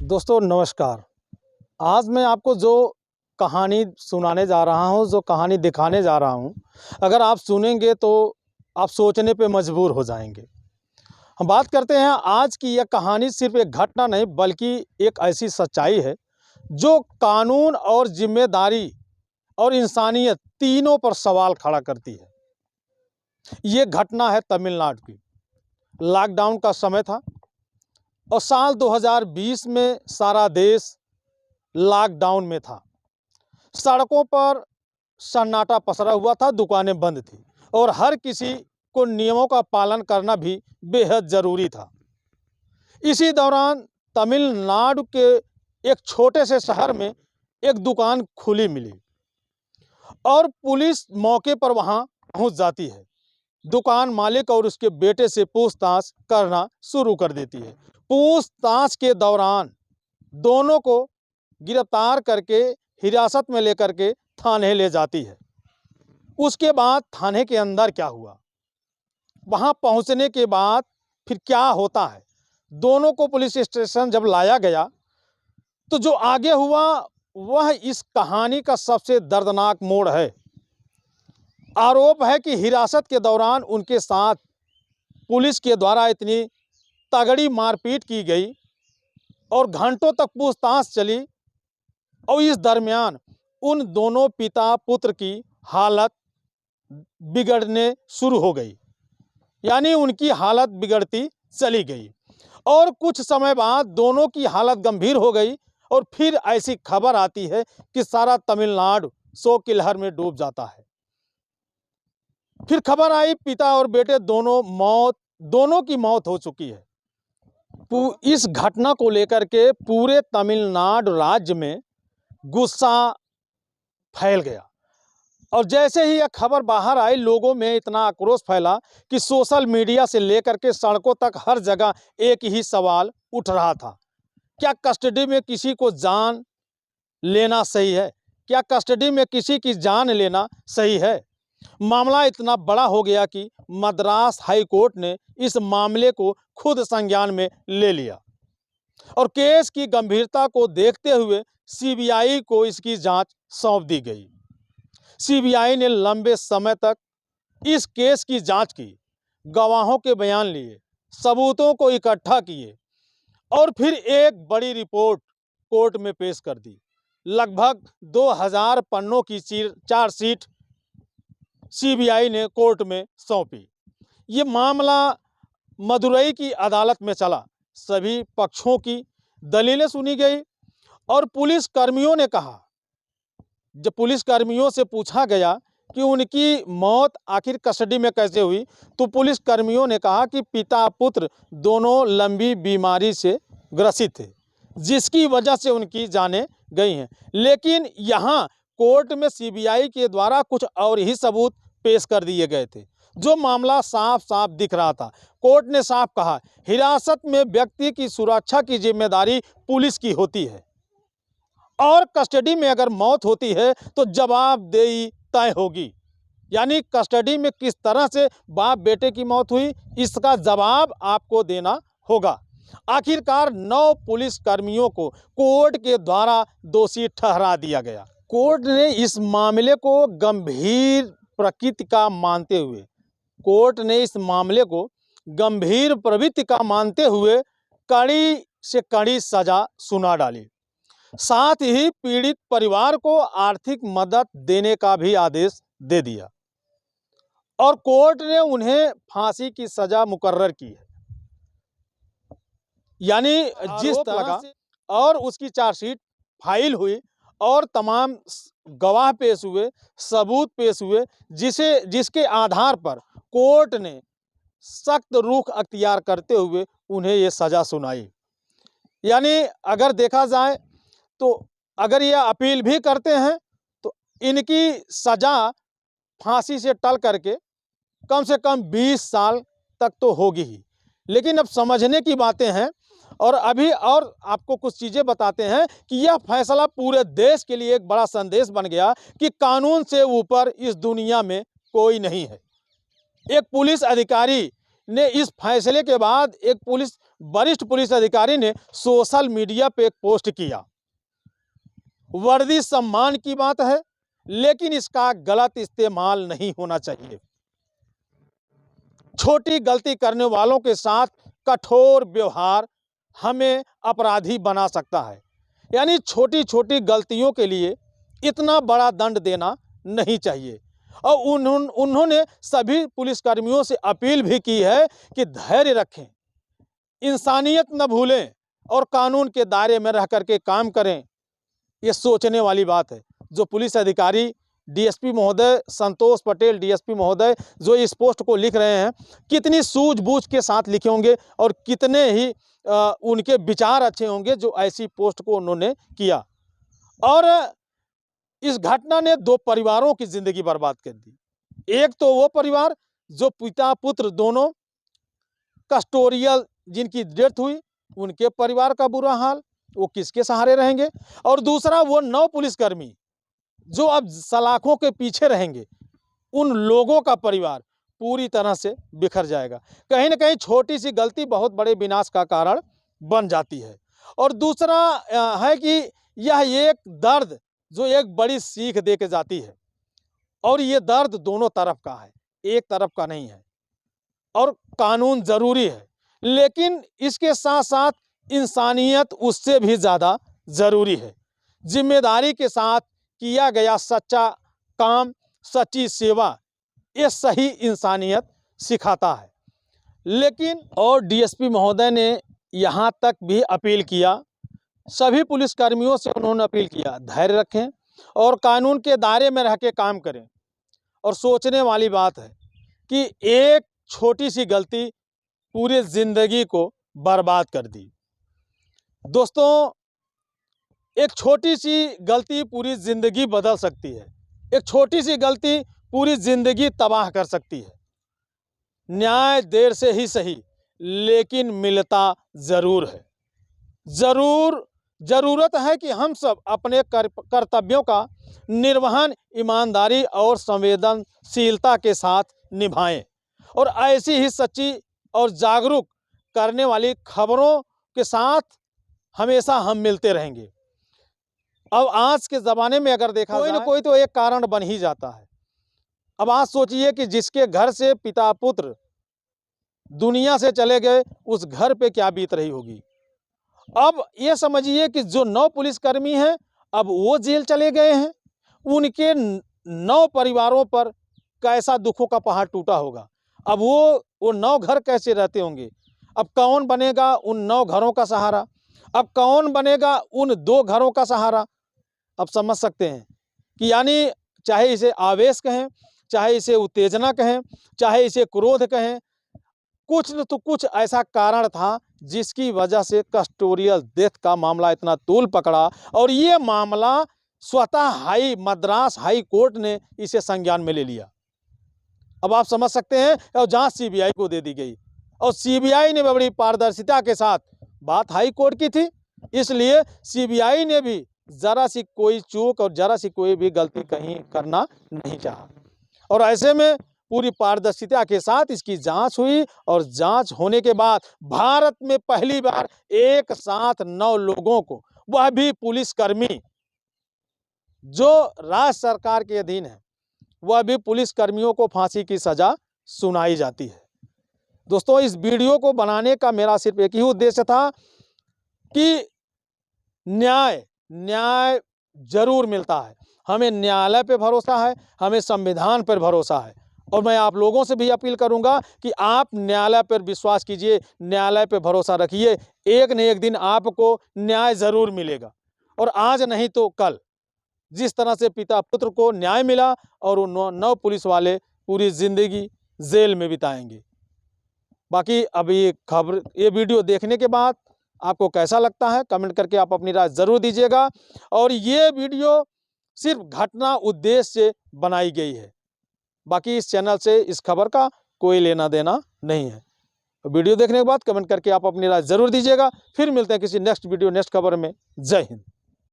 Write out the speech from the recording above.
दोस्तों नमस्कार। आज मैं आपको जो कहानी सुनाने जा रहा हूँ, जो कहानी दिखाने जा रहा हूँ, अगर आप सुनेंगे तो आप सोचने पे मजबूर हो जाएंगे। हम बात करते हैं आज की। यह कहानी सिर्फ एक घटना नहीं बल्कि एक ऐसी सच्चाई है जो कानून और जिम्मेदारी और इंसानियत तीनों पर सवाल खड़ा करती है। ये घटना है तमिलनाडु की। लॉकडाउन का समय था और साल 2020 में सारा देश लॉकडाउन में था। सड़कों पर सन्नाटा पसरा हुआ था, दुकानें बंद थी और हर किसी को नियमों का पालन करना भी बेहद ज़रूरी था। इसी दौरान तमिलनाडु के एक छोटे से शहर में एक दुकान खुली मिली और पुलिस मौके पर वहां पहुंच जाती है। दुकान मालिक और उसके बेटे से पूछताछ करना शुरू कर देती है। पूछताछ के दौरान दोनों को गिरफ्तार करके हिरासत में लेकर के थाने ले जाती है। उसके बाद थाने के अंदर क्या हुआ, वहां पहुंचने के बाद फिर क्या होता है, दोनों को पुलिस स्टेशन जब लाया गया तो जो आगे हुआ वह इस कहानी का सबसे दर्दनाक मोड़ है। आरोप है कि हिरासत के दौरान उनके साथ पुलिस के द्वारा इतनी तगड़ी मारपीट की गई और घंटों तक पूछताछ चली और इस दरमियान उन दोनों पिता पुत्र की हालत बिगड़ने शुरू हो गई, यानी उनकी हालत बिगड़ती चली गई और कुछ समय बाद दोनों की हालत गंभीर हो गई और फिर ऐसी खबर आती है कि सारा तमिलनाडु शोक की लहर में डूब जाता है। फिर खबर आई पिता और बेटे दोनों की मौत हो चुकी है। इस घटना को लेकर के पूरे तमिलनाडु राज्य में गुस्सा फैल गया और जैसे ही यह खबर बाहर आई लोगों में इतना आक्रोश फैला कि सोशल मीडिया से लेकर के सड़कों तक हर जगह एक ही सवाल उठ रहा था, क्या कस्टडी में किसी को जान लेना सही है? क्या कस्टडी में किसी की जान लेना सही है? मामला इतना बड़ा हो गया कि मद्रास हाई कोर्ट ने इस मामले को खुद संज्ञान में ले लिया और केस की गंभीरता को देखते हुए सीबीआई को इसकी जांच सौंप दी गई। सीबीआई ने लंबे समय तक इस केस की जांच की, गवाहों के बयान लिए, सबूतों को इकट्ठा किए और फिर एक बड़ी रिपोर्ट कोर्ट में पेश कर दी। लगभग 2000 पन्नों की चार्जशीट सीबीआई ने कोर्ट में सौंपी। ये मामला मदुरई की अदालत में चला। सभी पक्षों की दलीलें सुनी गई और पुलिस कर्मियों ने कहा, जब पुलिस कर्मियों से पूछा गया कि उनकी मौत आखिर कस्टडी में कैसे हुई, तो पुलिस कर्मियों ने कहा कि पिता पुत्र दोनों लंबी बीमारी से ग्रसित थे जिसकी वजह से उनकी जानें गई हैं। लेकिन यहाँ कोर्ट में सीबीआई के द्वारा कुछ और ही सबूत पेश कर दिए गए थे, जो मामला साफ साफ दिख रहा था। कोर्ट ने साफ कहा, हिरासत में व्यक्ति की सुरक्षा की जिम्मेदारी पुलिस की होती है और कस्टडी में अगर मौत होती है तो जवाबदेही तय होगी। यानी कस्टडी में किस तरह से बाप बेटे की मौत हुई, इसका जवाब आपको देना होगा। आखिरकार 9 पुलिस कर्मियों को कोर्ट के द्वारा दोषी ठहरा दिया गया। कोर्ट ने इस मामले को गंभीर प्रकृति का मानते हुए कड़ी से कड़ी सजा सुना डाली। साथ ही पीड़ित परिवार को आर्थिक मदद देने का भी आदेश दे दिया और कोर्ट ने उन्हें फांसी की सजा मुकर्रर की है। यानी जिस तरह से और उसकी चार्जशीट फाइल हुई और तमाम गवाह पेश हुए, सबूत पेश हुए, जिसके आधार पर कोर्ट ने सख्त रुख अख्तियार करते हुए उन्हें ये सजा सुनाई। यानी अगर देखा जाए तो अगर ये अपील भी करते हैं तो इनकी सजा फांसी से टल करके कम से कम 20 साल तक तो होगी ही। लेकिन अब समझने की बातें हैं और अभी और आपको कुछ चीज़ें बताते हैं कि यह फैसला पूरे देश के लिए एक बड़ा संदेश बन गया कि कानून से ऊपर इस दुनिया में कोई नहीं है। एक पुलिस अधिकारी ने इस फैसले के बाद एक पुलिस वरिष्ठ पुलिस अधिकारी ने सोशल मीडिया पे एक पोस्ट किया। वर्दी सम्मान की बात है, लेकिन इसका गलत इस्तेमाल नहीं होना चाहिए। छोटी गलती करने वालों के साथ कठोर व्यवहार हमें अपराधी बना सकता है। यानी छोटी छोटी गलतियों के लिए इतना बड़ा दंड देना नहीं चाहिए। और उन्होंने सभी पुलिसकर्मियों से अपील भी की है कि धैर्य रखें, इंसानियत न भूलें और कानून के दायरे में रह करके काम करें। ये सोचने वाली बात है। जो पुलिस अधिकारी डीएसपी महोदय संतोष पटेल डीएसपी महोदय जो इस पोस्ट को लिख रहे हैं, कितनी सूझबूझ के साथ लिखे होंगे और कितने ही उनके विचार अच्छे होंगे जो ऐसी पोस्ट को उन्होंने किया। और इस घटना ने 2 परिवारों की जिंदगी बर्बाद कर दी। एक तो वो परिवार जो पिता पुत्र दोनों कस्टोरियल जिनकी डेथ हुई, उनके परिवार का बुरा हाल, वो किसके सहारे रहेंगे। और दूसरा वो 9 पुलिसकर्मी जो अब सलाखों के पीछे रहेंगे, उन लोगों का परिवार पूरी तरह से बिखर जाएगा। कहीं ना कहीं छोटी सी गलती बहुत बड़े विनाश का कारण बन जाती है। और दूसरा है कि यह एक दर्द जो एक बड़ी सीख दे के जाती है, और ये दर्द दोनों तरफ का है, एक तरफ का नहीं है। और कानून जरूरी है, लेकिन इसके साथ साथ इंसानियत उससे भी ज़्यादा ज़रूरी है। जिम्मेदारी के साथ किया गया सच्चा काम, सच्ची सेवा, ये सही इंसानियत सिखाता है। लेकिन और डीएसपी महोदय ने यहाँ तक भी अपील किया, सभी पुलिसकर्मियों से उन्होंने अपील किया, धैर्य रखें और कानून के दायरे में रह के काम करें। और सोचने वाली बात है कि एक छोटी सी गलती पूरी जिंदगी को बर्बाद कर दी। दोस्तों, एक छोटी सी गलती पूरी जिंदगी बदल सकती है, एक छोटी सी गलती पूरी जिंदगी तबाह कर सकती है। न्याय देर से ही सही, लेकिन मिलता जरूर है। जरूरत है कि हम सब अपने कर्तव्यों का निर्वहन ईमानदारी और संवेदनशीलता के साथ निभाएं। और ऐसी ही सच्ची और जागरूक करने वाली खबरों के साथ हमेशा हम मिलते रहेंगे। अब आज के ज़माने में अगर देखा कोई ना कोई तो एक कारण बन ही जाता है। अब आज सोचिए कि जिसके घर से पिता पुत्र दुनिया से चले गए, उस घर पे क्या बीत रही होगी। अब ये समझिए कि जो 9 पुलिसकर्मी हैं, अब वो जेल चले गए हैं, उनके 9 परिवारों पर कैसा दुखों का पहाड़ टूटा होगा। अब वो 9 घर कैसे रहते होंगे। अब कौन बनेगा उन 9 घरों का सहारा, अब कौन बनेगा उन 2 घरों का सहारा। अब समझ सकते हैं कि यानी चाहे इसे आवेश कहें, चाहे इसे उत्तेजना कहें, चाहे इसे क्रोध कहें, कुछ न तो कुछ ऐसा कारण था जिसकी वजह से कस्टोरियल डेथ का मामला इतना तूल पकड़ा। और ये मामला स्वतः मद्रास हाई कोर्ट ने इसे संज्ञान में ले लिया। अब आप समझ सकते हैं, और जांच सीबीआई को दे दी गई, और सीबीआई ने बड़ी पारदर्शिता के साथ बात हाई कोर्ट की थी, इसलिए सीबीआई ने भी जरा सी कोई चूक और जरा सी कोई भी गलती कहीं करना नहीं चाहा। और ऐसे में पूरी पारदर्शिता के साथ इसकी जांच हुई, और जांच होने के बाद भारत में पहली बार एक साथ 9 लोगों को, वह भी पुलिसकर्मी जो राज्य सरकार के अधीन है, वह भी पुलिसकर्मियों को फांसी की सजा सुनाई जाती है। दोस्तों, इस वीडियो को बनाने का मेरा सिर्फ एक ही उद्देश्य था कि न्याय जरूर मिलता है। हमें न्यायालय पे भरोसा है, हमें संविधान पर भरोसा है। और मैं आप लोगों से भी अपील करूंगा कि आप न्यायालय पर विश्वास कीजिए, न्यायालय पर भरोसा रखिए। एक न एक दिन आपको न्याय जरूर मिलेगा, और आज नहीं तो कल। जिस तरह से पिता पुत्र को न्याय मिला, और वो 9 पुलिस वाले पूरी जिंदगी जेल में बिताएंगे। बाकी अब ये वीडियो देखने के बाद आपको कैसा लगता है, कमेंट करके आप अपनी राय जरूर दीजिएगा। और ये वीडियो सिर्फ घटना उद्देश्य से बनाई गई है, बाकी इस चैनल से इस खबर का कोई लेना देना नहीं है। वीडियो देखने के बाद कमेंट करके आप अपनी राय जरूर दीजिएगा। फिर मिलते हैं किसी नेक्स्ट वीडियो नेक्स्ट खबर में। जय हिंद।